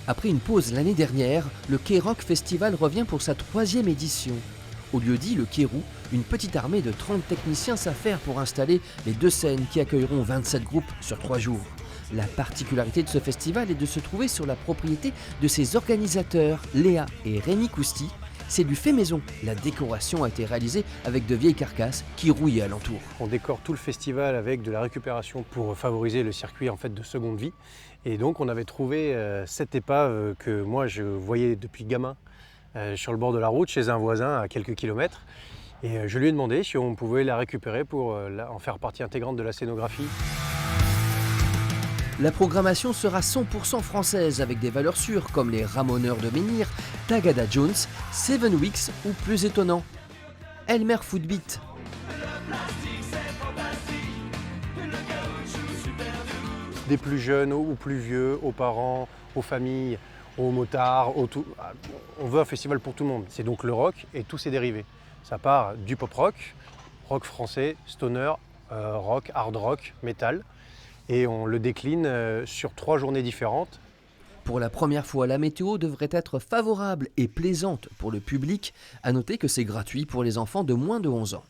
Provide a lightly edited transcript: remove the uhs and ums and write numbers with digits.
Après une pause l'année dernière, le K-Rock Festival revient pour sa 3e édition. Au lieu-dit, le Quérou, une petite armée de 30 techniciens s'affaire pour installer les 2 scènes qui accueilleront 27 groupes sur 3 jours. La particularité de ce festival est de se trouver sur la propriété de ses organisateurs, Léa et Rémi Cousty. C'est du fait maison. La décoration a été réalisée avec de vieilles carcasses qui rouillaient alentour. On décore tout le festival avec de la récupération pour favoriser le circuit de seconde vie. Et donc on avait trouvé cette épave que moi je voyais depuis gamin sur le bord de la route chez un voisin à quelques kilomètres. Et je lui ai demandé si on pouvait la récupérer pour en faire partie intégrante de la scénographie. La programmation sera 100% française avec des valeurs sûres comme les Ramoneurs de Menhir, Tagada Jones, Seven Weeks ou plus étonnant, Elmer Footbeat. Des plus jeunes aux plus vieux, aux parents, aux familles, aux motards, on veut un festival pour tout le monde. C'est donc le rock et tous ses dérivés. Ça part du pop rock, rock français, stoner, rock, hard rock, metal. Et on le décline sur 3 journées différentes. Pour la première fois, la météo devrait être favorable et plaisante pour le public. À noter que c'est gratuit pour les enfants de moins de 11 ans.